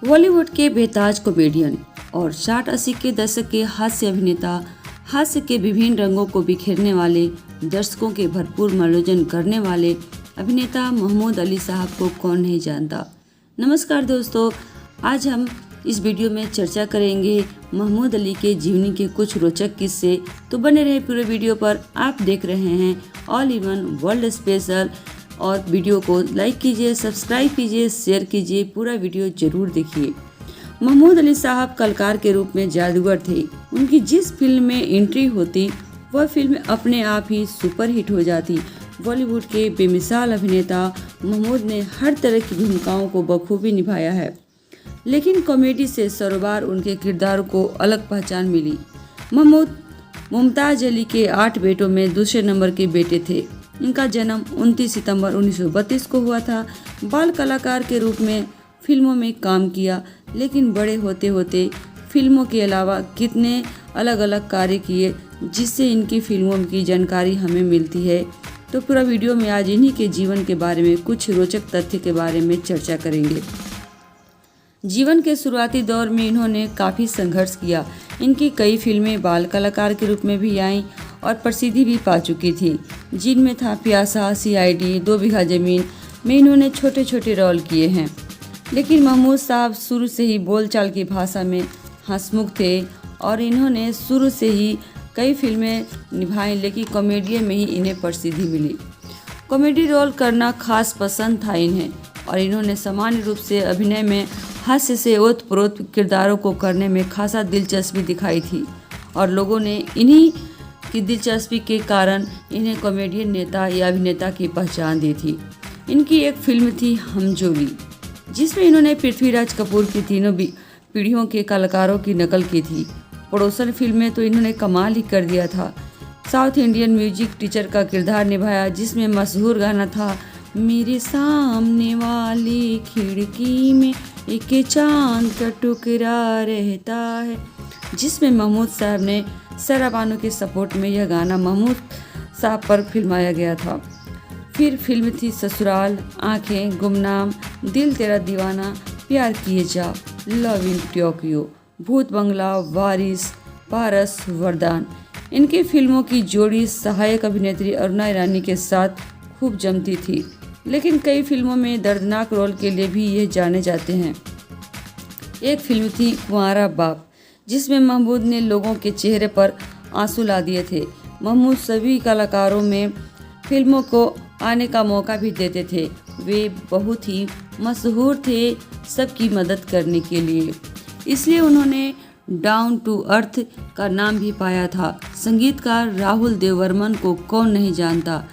बॉलीवुड के बेताज कॉमेडियन और 60-80 के दशक के हास्य अभिनेता, हास्य के विभिन्न रंगों को बिखेरने वाले, दर्शकों के भरपूर मनोरंजन करने वाले अभिनेता महमूद अली साहब को कौन नहीं जानता। नमस्कार दोस्तों, आज हम इस वीडियो में चर्चा करेंगे महमूद अली के जीवनी के कुछ रोचक किस्से। तो बने रहे पूरे वीडियो पर। आप देख रहे हैं all in one world special और वीडियो को लाइक कीजिए, सब्सक्राइब कीजिए, शेयर कीजिए, पूरा वीडियो जरूर देखिए। महमूद अली साहब कलाकार के रूप में जादूगर थे। उनकी जिस फिल्म में एंट्री होती वह फिल्म अपने आप ही सुपरहिट हो जाती। बॉलीवुड के बेमिसाल अभिनेता महमूद ने हर तरह की भूमिकाओं को बखूबी निभाया है, लेकिन कॉमेडी से सरोबार उनके किरदारों को अलग पहचान मिली। महमूद मुमताज अली के 8 बेटों में दूसरे नंबर के बेटे थे। इनका जन्म 29 सितंबर 1932 को हुआ था। बाल कलाकार के रूप में फिल्मों में काम किया, लेकिन बड़े होते होते फिल्मों के अलावा कितने अलग अलग कार्य किए, जिससे इनकी फिल्मों की जानकारी हमें मिलती है। तो पूरा वीडियो में आज इन्हीं के जीवन के बारे में कुछ रोचक तथ्य के बारे में चर्चा करेंगे। जीवन के शुरुआती दौर में इन्होंने काफ़ी संघर्ष किया। इनकी कई फिल्में बाल कलाकार के रूप में भी आईं और प्रसिद्धि भी पा चुकी थी, जिनमें था प्यासा, CID, 2 बीघा ज़मीन में इन्होंने छोटे छोटे रोल किए हैं। लेकिन महमूद साहब शुरू से ही बोलचाल की भाषा में हंसमुख थे और इन्होंने शुरू से ही कई फिल्में निभाई, लेकिन कॉमेडी में ही इन्हें प्रसिद्धि मिली। कॉमेडी रोल करना खास पसंद था इन्हें और इन्होंने सामान्य रूप से अभिनय में हास्य से ओतप्रोत किरदारों को करने में खासा दिलचस्पी दिखाई थी और लोगों ने इन्हीं की दिलचस्पी के कारण इन्हें कॉमेडियन नेता या अभिनेता की पहचान दी थी। इनकी एक फिल्म थी हम जोड़ी, जिसमें इन्होंने पृथ्वीराज कपूर की तीनों पीढ़ियों के कलाकारों की नकल की थी। पड़ोसन फिल्म में तो इन्होंने कमाल ही कर दिया था। साउथ इंडियन म्यूजिक टीचर का किरदार निभाया, जिसमें मशहूर गाना था मेरे सामने वाली खिड़की में एक चांद का टुकड़ा रहता है, जिसमें महमूद साहब ने सारा बानो के सपोर्ट में यह गाना महमूद साहब पर फिल्माया गया था। फिर फिल्म थी ससुराल, आंखें, गुमनाम, दिल तेरा दीवाना, प्यार किए जा, लव इन टोक्यो, भूत बंगला, वारिस, पारस, वरदान। इनकी फिल्मों की जोड़ी सहायक अभिनेत्री अरुणा ईरानी के साथ खूब जमती थी, लेकिन कई फिल्मों में दर्दनाक रोल के लिए भी ये जाने जाते हैं। एक फिल्म थी कुंवारा बाप, जिसमें महमूद ने लोगों के चेहरे पर आंसू ला दिए थे। महमूद सभी कलाकारों में फिल्मों को आने का मौका भी देते थे। वे बहुत ही मशहूर थे सबकी मदद करने के लिए, इसलिए उन्होंने डाउन टू अर्थ का नाम भी पाया था। संगीतकार राहुल देववर्मन को कौन नहीं जानता।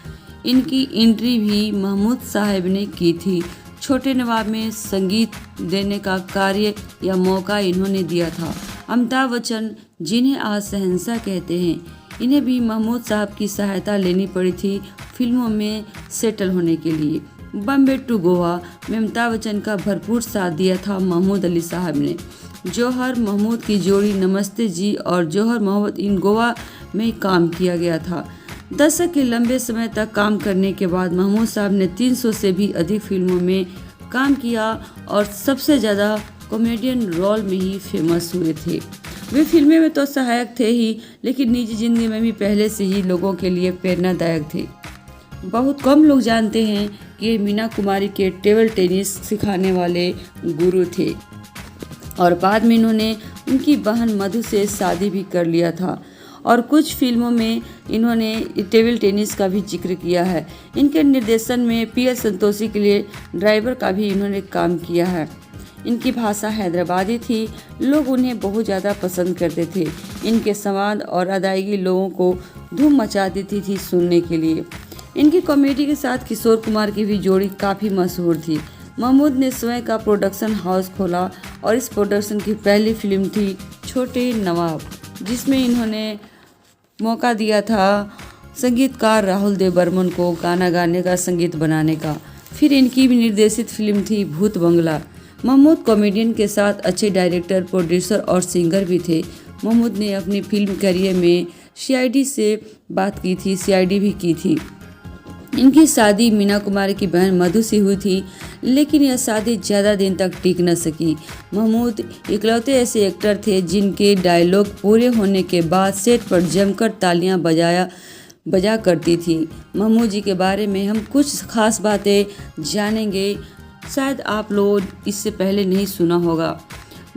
इनकी एंट्री भी महमूद साहब ने की थी। छोटे नवाब में संगीत देने का कार्य या मौका इन्होंने दिया था। अमिताभ बच्चन, जिन्हें आज शहंशाह कहते हैं, इन्हें भी महमूद साहब की सहायता लेनी पड़ी थी फिल्मों में सेटल होने के लिए। बॉम्बे टू गोवा में अमिताभ बच्चन का भरपूर साथ दिया था महमूद अली साहब ने। जौहर महमूद की जोड़ी नमस्ते जी और जौहर मोहब्बत इन गोवा में काम किया गया था। दशक के लंबे समय तक काम करने के बाद महमूद साहब ने 300 से भी अधिक फिल्मों में काम किया और सबसे ज़्यादा कॉमेडियन रोल में ही फेमस हुए थे। वे फिल्में में तो सहायक थे ही, लेकिन निजी जिंदगी में भी पहले से ही लोगों के लिए प्रेरणादायक थे। बहुत कम लोग जानते हैं कि ये मीना कुमारी के टेबल टेनिस सिखाने वाले गुरु थे और बाद में इन्होंने उनकी बहन मधु से शादी भी कर लिया था और कुछ फिल्मों में इन्होंने टेबल टेनिस का भी जिक्र किया है। इनके निर्देशन में PS संतोषी के लिए ड्राइवर का भी इन्होंने काम किया है। इनकी भाषा हैदराबादी थी। लोग उन्हें बहुत ज़्यादा पसंद करते थे। इनके संवाद और अदायगी लोगों को धूम मचा देती थी सुनने के लिए। इनकी कॉमेडी के साथ किशोर कुमार की भी जोड़ी काफ़ी मशहूर थी। महमूद ने स्वयं का प्रोडक्शन हाउस खोला और इस प्रोडक्शन की पहली फिल्म थी छोटे नवाब, जिसमें इन्होंने मौका दिया था संगीतकार राहुल देववर्मन को गाना गाने का, संगीत बनाने का। फिर इनकी भी निर्देशित फिल्म थी भूत बंगला। महमूद कॉमेडियन के साथ अच्छे डायरेक्टर, प्रोड्यूसर और सिंगर भी थे। महमूद ने अपनी फिल्म करियर में CID से बात की थी, CID भी की थी। इनकी शादी मीना कुमारी की बहन मधु से हुई थी, लेकिन यह शादी ज़्यादा दिन तक टिक न सकी। महमूद इकलौते ऐसे एक्टर थे जिनके डायलॉग पूरे होने के बाद सेट पर जमकर तालियां बजा करती थी। महमूद जी के बारे में हम कुछ खास बातें जानेंगे, शायद आप लोग इससे पहले नहीं सुना होगा।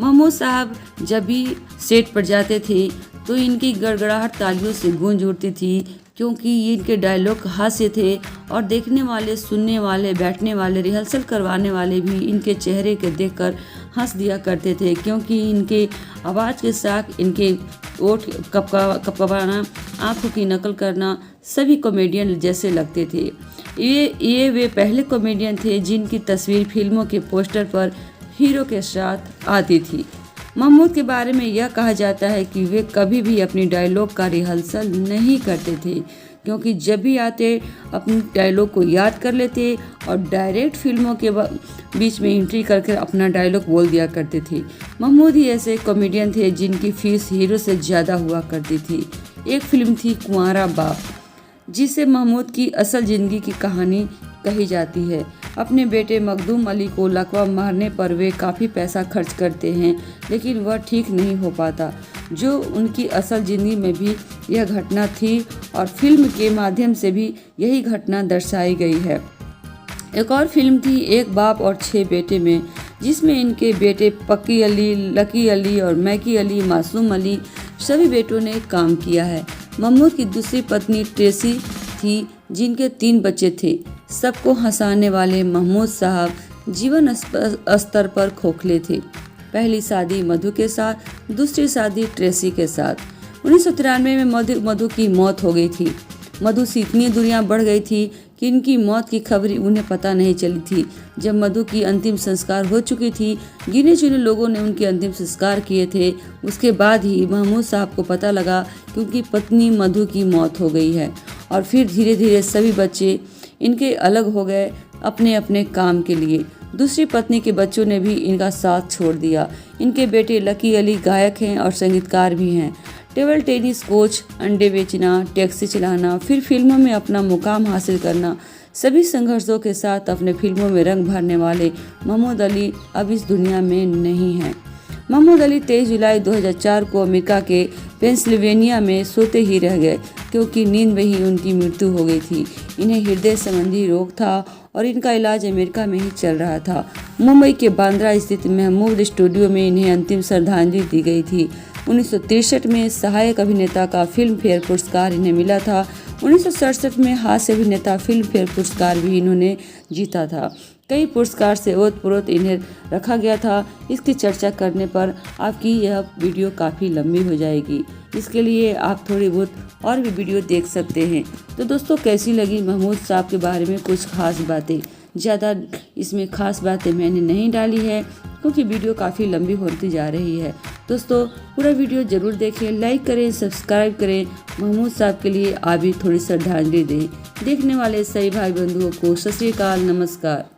महमूद साहब जब भी सेट पर जाते थे तो इनकी गड़गड़ाहट तालियों से गूंज उठती थी, क्योंकि ये इनके डायलॉग हास्य थे और देखने वाले, सुनने वाले, बैठने वाले, रिहर्सल करवाने वाले भी इनके चेहरे के देखकर हंस दिया करते थे, क्योंकि इनके आवाज़ के साथ इनके ओठ कपकपाना, आँखों की नकल करना सभी कॉमेडियन जैसे लगते थे। ये वे पहले कॉमेडियन थे जिनकी तस्वीर फिल्मों के पोस्टर पर हीरो के साथ आती थी। महमूद के बारे में यह कहा जाता है कि वे कभी भी अपनी डायलॉग का रिहर्सल नहीं करते थे, क्योंकि जब भी आते अपनी डायलॉग को याद कर लेते और डायरेक्ट फिल्मों के बीच में एंट्री करके अपना डायलॉग बोल दिया करते थे। महमूद ही ऐसे कॉमेडियन थे जिनकी फीस हीरो से ज़्यादा हुआ करती थी। एक फिल्म थी कुंवारा बाप, जिसे महमूद की असल ज़िंदगी की कहानी कही जाती है। अपने बेटे मखदूम अली को लकवा मारने पर वे काफ़ी पैसा खर्च करते हैं, लेकिन वह ठीक नहीं हो पाता, जो उनकी असल ज़िंदगी में भी यह घटना थी और फिल्म के माध्यम से भी यही घटना दर्शाई गई है। एक और फिल्म थी एक बाप और 6 बेटे में, जिसमें इनके बेटे पक्की अली, लकी अली और मैकी अली, मासूम अली सभी बेटों ने काम किया है। महमूद की दूसरी पत्नी ट्रेसी थी, जिनके 3 बच्चे थे। सबको हंसाने वाले महमूद साहब जीवन स्तर पर खोखले थे। पहली शादी मधु के साथ, दूसरी शादी ट्रेसी के साथ। 1993 में मधु की मौत हो गई थी। मधु से इतनी दूरियां बढ़ गई थी कि इनकी मौत की खबर उन्हें पता नहीं चली थी। जब मधु की अंतिम संस्कार हो चुकी थी, गिने चुने लोगों ने उनके अंतिम संस्कार किए थे। उसके बाद ही महमूद साहब को पता लगा कि उनकी पत्नी मधु की मौत हो गई है, और फिर धीरे धीरे सभी बच्चे इनके अलग हो गए अपने अपने काम के लिए। दूसरी पत्नी के बच्चों ने भी इनका साथ छोड़ दिया। इनके बेटे लकी अली गायक हैं और संगीतकार भी हैं। टेबल टेनिस कोच, अंडे बेचना, टैक्सी चलाना, फिर फिल्मों में अपना मुकाम हासिल करना, सभी संघर्षों के साथ अपने फिल्मों में रंग भरने वाले महमूद अली अब इस दुनिया में नहीं हैं। महमूद अली 23 जुलाई 2004 को अमेरिका के पेंसिल्वेनिया में सोते ही रह गए, क्योंकि नींद में ही उनकी मृत्यु हो गई थी। इन्हें हृदय संबंधी रोग था और इनका इलाज अमेरिका में ही चल रहा था। मुंबई के बांद्रा स्थित महमूद स्टूडियो में इन्हें अंतिम श्रद्धांजलि दी गई थी। 1963 में सहायक अभिनेता का फिल्म फेयर पुरस्कार इन्हें मिला था। 1967 में हास्य अभिनेता फिल्म फेयर पुरस्कार भी इन्होंने जीता था। कई पुरस्कार से ओतप्रोत इन्हें रखा गया था। इसकी चर्चा करने पर आपकी यह वीडियो काफ़ी लंबी हो जाएगी, इसके लिए आप थोड़ी बहुत और भी वीडियो देख सकते हैं। तो दोस्तों, कैसी लगी महमूद साहब के बारे में कुछ खास बातें? ज़्यादा इसमें खास बातें मैंने नहीं डाली है, क्योंकि वीडियो काफ़ी लंबी होती जा रही है। दोस्तों, पूरा वीडियो ज़रूर देखें, लाइक करें, सब्सक्राइब करें। महमूद साहब के लिए आप भी थोड़ी श्रद्धांजलि दें। देखने वाले सभी भाई बंधुओं को सत श्री अकाल, नमस्कार।